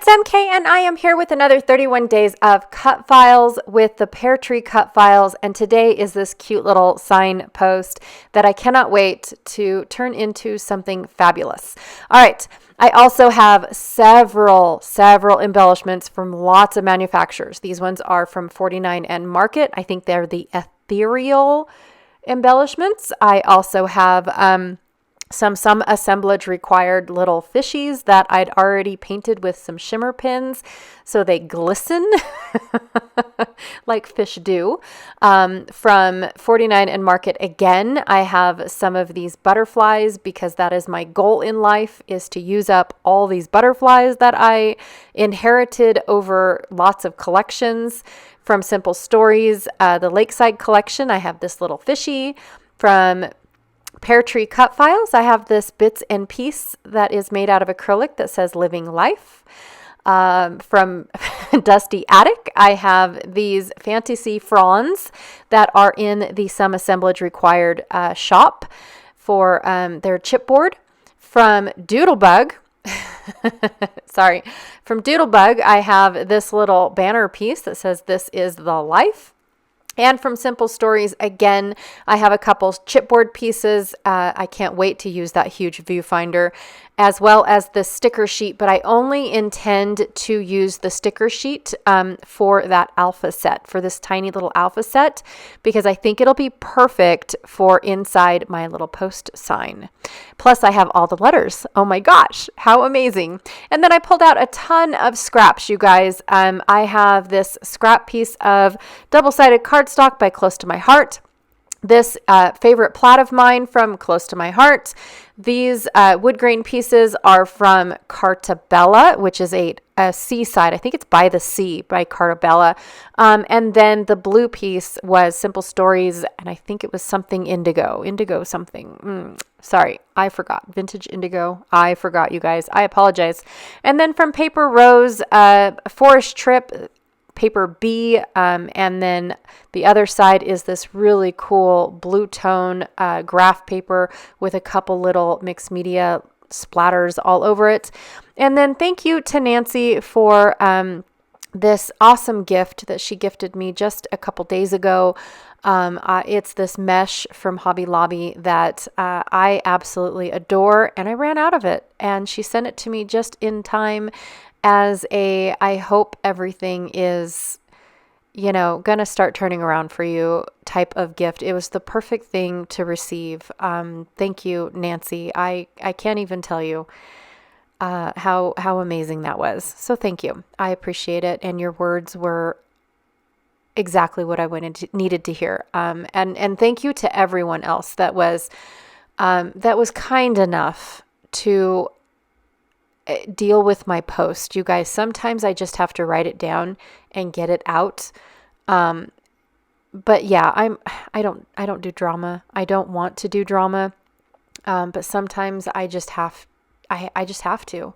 MK, and I am here with another 31 days of cut files with the Peartree cut files, and today is this cute little sign post that I cannot wait to turn into something fabulous. All right, I also have several embellishments from lots of manufacturers. These ones are from 49 and Market. I think they're the ethereal embellishments. I also have some assemblage required little fishies that I'd already painted with some shimmer pins so they glisten like fish do. From 49 and Market again, I have some of these butterflies because that is my goal in life, is to use up all these butterflies that I inherited over lots of collections. From Simple Stories, the Lakeside collection, I have this little fishy. From Peartree cut files, I have this bits and piece that is made out of acrylic that says Living Life. From Dusty Attic, I have these fantasy fronds that are in the Some Assemblage Required shop for their chipboard. From Doodlebug, from Doodlebug, I have this little banner piece that says This is the Life. And from Simple Stories, again, I have a couple chipboard pieces. I can't wait to use that huge viewfinder, as well as the sticker sheet, but I only intend to use the sticker sheet for that alpha set, for this tiny little alpha set, because I think it'll be perfect for inside my little post sign. Plus, I have all the letters. Oh my gosh, how amazing. And then I pulled out a ton of scraps, you guys. I have this scrap piece of double-sided cardstock by Close to My Heart. This favorite plait of mine from Close to My Heart. These wood grain pieces are from Cartabella, which is a seaside. I think it's By the Sea by Cartabella. And then the blue piece was Simple Stories, and I think it was something indigo something. Sorry, I forgot. Vintage indigo. I forgot, you guys. I apologize. And then from Paper Rose, Forest Trip, Paper B, and then the other side is this really cool blue tone graph paper with a couple little mixed media splatters all over it. And then thank you to Nancy for this awesome gift that she gifted me just a couple days ago. It's this mesh from Hobby Lobby that I absolutely adore, and I ran out of it, and she sent it to me just in time as I hope everything is, gonna start turning around for you type of gift. It was the perfect thing to receive. Thank you, Nancy. I can't even tell you how amazing that was. So thank you. I appreciate it. And your words were exactly what I needed to hear. And thank you to everyone else that was kind enough to deal with my post. You guys, sometimes I just have to write it down and get it out. But yeah, I don't do drama. I don't want to do drama. But sometimes I just have to.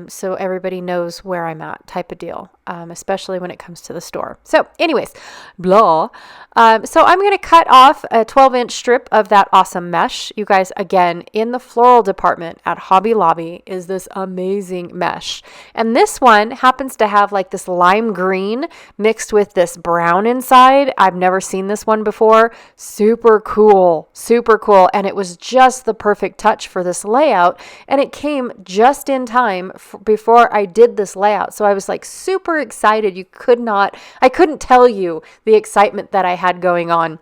So everybody knows where I'm at type of deal, especially when it comes to the store. So anyways, blah. So I'm going to cut off a 12-inch strip of that awesome mesh. You guys, again, in the floral department at Hobby Lobby is this amazing mesh. And this one happens to have like this lime green mixed with this brown inside. I've never seen this one before. Super cool. And it was just the perfect touch for this layout. And it came just in time before I did this layout. So I was like super excited. I couldn't tell you the excitement that I had going on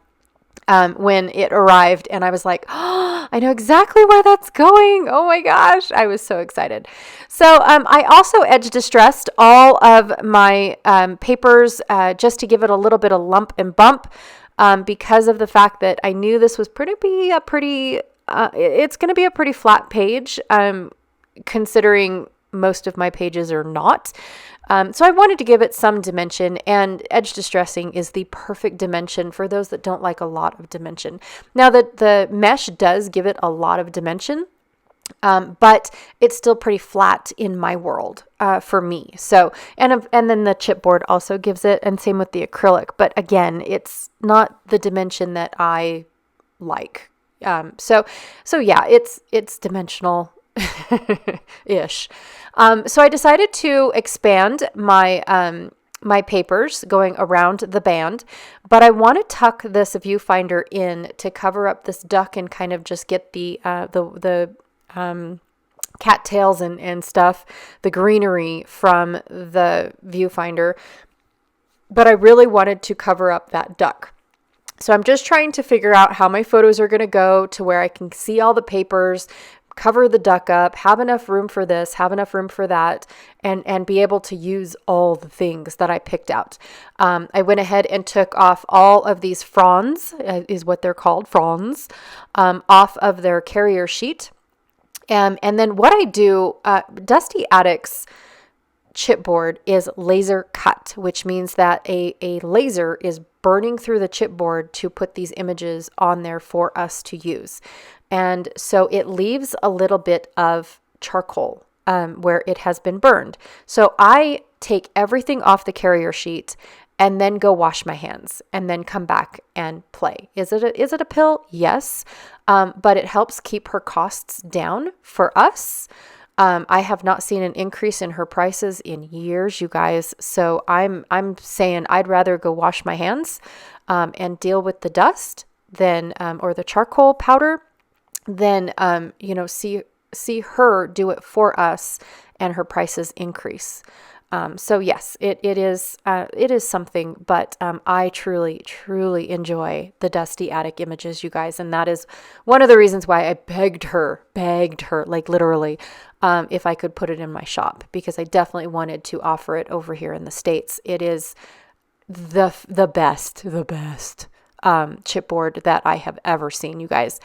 when it arrived. And I was like, oh, I know exactly where that's going. Oh my gosh. I was so excited. So I also edge distressed all of my papers just to give it a little bit of lump and bump because of the fact that I knew this was it's going to be a pretty flat page, considering most of my pages are not. So I wanted to give it some dimension, and edge distressing is the perfect dimension for those that don't like a lot of dimension. Now the mesh does give it a lot of dimension, but it's still pretty flat in my world for me. So, and then the chipboard also gives it, and same with the acrylic. But again, it's not the dimension that I like. So yeah, it's dimensional. ish. So I decided to expand my papers going around the band, but I want to tuck this viewfinder in to cover up this duck and kind of just get the cattails and stuff, the greenery from the viewfinder. But I really wanted to cover up that duck. So I'm just trying to figure out how my photos are going to go to where I can see all the papers, cover the duck up, have enough room for this, have enough room for that, and be able to use all the things that I picked out. I went ahead and took off all of these fronds, is what they're called, fronds, off of their carrier sheet. And then what I do, Dusty Attic's chipboard is laser cut, which means that a laser is burning through the chipboard to put these images on there for us to use. And so it leaves a little bit of charcoal where it has been burned. So I take everything off the carrier sheet and then go wash my hands and then come back and play. Is it a pill? Yes. But it helps keep her costs down for us. I have not seen an increase in her prices in years, you guys. So I'm saying I'd rather go wash my hands and deal with the dust than or the charcoal powder than see her do it for us and her prices increase. So yes, it is something, but I truly enjoy the Dusty Attic images, you guys, and that is one of the reasons why I begged her, like literally, if I could put it in my shop, because I definitely wanted to offer it over here in the States. It is the best chipboard that I have ever seen, you guys.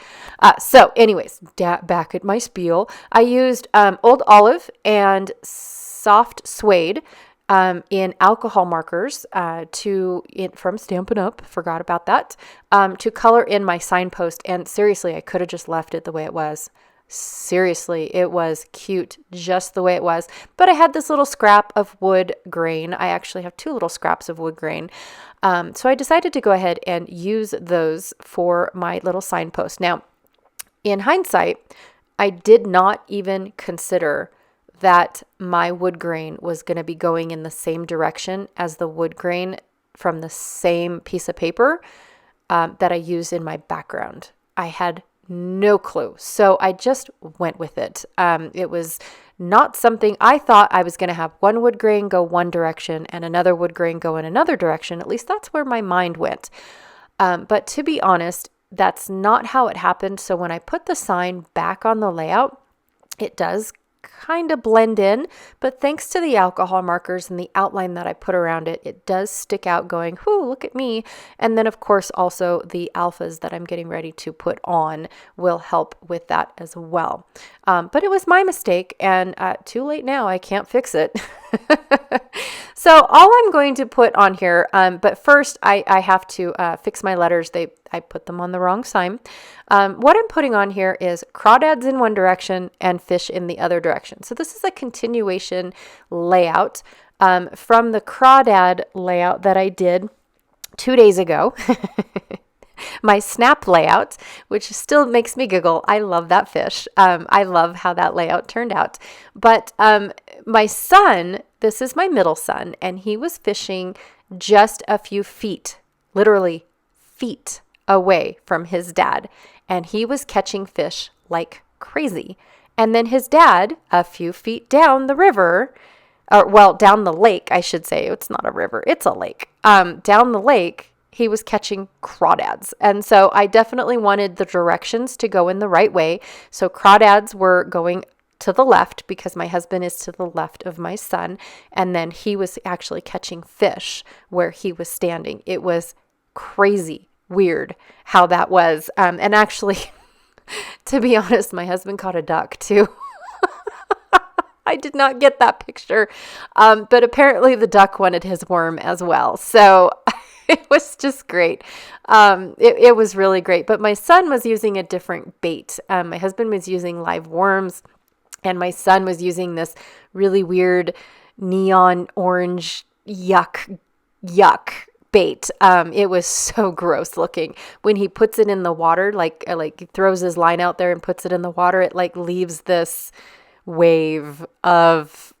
So anyways, back at my spiel, I used Old Olive and soft suede in alcohol markers from Stampin' Up. Forgot about that. To color in my signpost. And seriously, I could have just left it the way it was. Seriously, it was cute just the way it was. But I had this little scrap of wood grain. I actually have 2 little scraps of wood grain. So I decided to go ahead and use those for my little signpost. Now, in hindsight, I did not even consider that my wood grain was going to be going in the same direction as the wood grain from the same piece of paper that I used in my background. I had no clue. So I just went with it. It was not something I thought I was going to have one wood grain go one direction and another wood grain go in another direction. At least that's where my mind went. But to be honest, that's not how it happened. So when I put the sign back on the layout, it does kind of blend in, but thanks to the alcohol markers and the outline that I put around it, it does stick out going, whoo, look at me. And then of course also the alphas that I'm getting ready to put on will help with that as well. But it was my mistake and too late now, I can't fix it. So all I'm going to put on here, but first I have to fix my letters. I put them on the wrong sign. What I'm putting on here is crawdads in one direction and fish in the other direction. So this is a continuation layout from the crawdad layout that I did 2 days ago. My snap layout, which still makes me giggle. I love that fish. I love how that layout turned out. But my son, this is my middle son, and he was fishing just a few feet, literally feet away from his dad. And he was catching fish like crazy. And then his dad, a few feet down the river, down the lake, I should say. It's not a river, it's a lake. Down the lake, he was catching crawdads. And so I definitely wanted the directions to go in the right way. So crawdads were going to the left because my husband is to the left of my son. And then he was actually catching fish where he was standing. It was crazy weird how that was. And actually, to be honest, my husband caught a duck too. I did not get that picture. But apparently the duck wanted his worm as well. So it was just great. It was really great. But my son was using a different bait. My husband was using live worms, and my son was using this really weird neon orange yuck bait. It was so gross looking when he puts it in the water, like he throws his line out there and puts it in the water. It like leaves this wave of,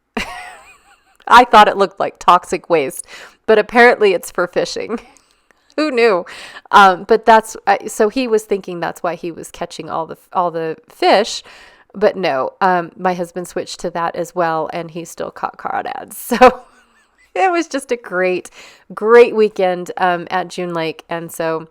I thought it looked like toxic waste, but apparently it's for fishing. Who knew? But so he was thinking that's why he was catching all the fish, but no, my husband switched to that as well, and he still caught crawdads. So it was just a great weekend at June Lake, and so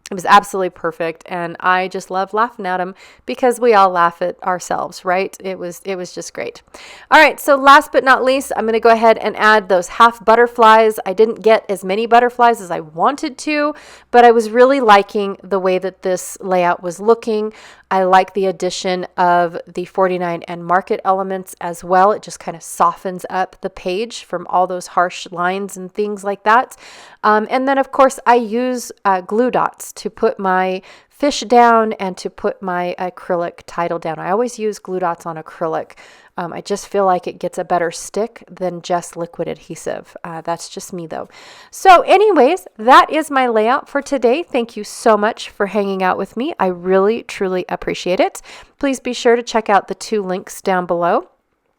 it was absolutely perfect, and I just love laughing at him because we all laugh at ourselves, right? It was just great. All right, so last but not least, I'm going to go ahead and add those half butterflies. I didn't get as many butterflies as I wanted to, but I was really liking the way that this layout was looking. I like the addition of the 49 and market elements as well. It just kind of softens up the page from all those harsh lines and things like that. And then, of course, I use glue dots to put my fish down and to put my acrylic title down. I always use glue dots on acrylic. I just feel like it gets a better stick than just liquid adhesive. That's just me though. So anyways, that is my layout for today. Thank you so much for hanging out with me. I really, truly appreciate it. Please be sure to check out the 2 links down below.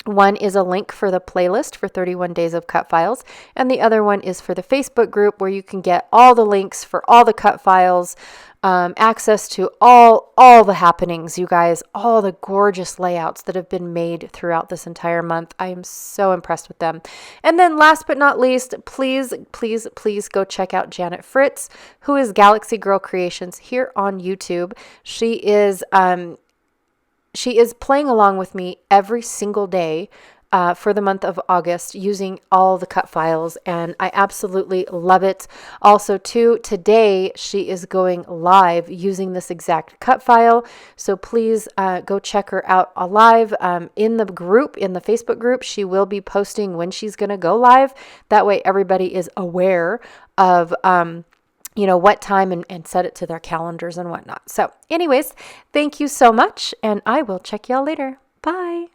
One is a link for the playlist for 31 days of cut files, and the other one is for the Facebook group where you can get all the links for all the cut files, access to all the happenings, you guys, all the gorgeous layouts that have been made throughout this entire month. I am so impressed with them. And then last but not least, please, please, please go check out Janet Fritz, who is Galaxy Girl Creations here on YouTube. She is playing along with me every single day for the month of August using all the cut files, and I absolutely love it. Also, too, today she is going live using this exact cut file, so please go check her out live in the group, in the Facebook group. She will be posting when she's going to go live. That way everybody is aware of what time and set it to their calendars and whatnot. So anyways, thank you so much, and I will check y'all later. Bye.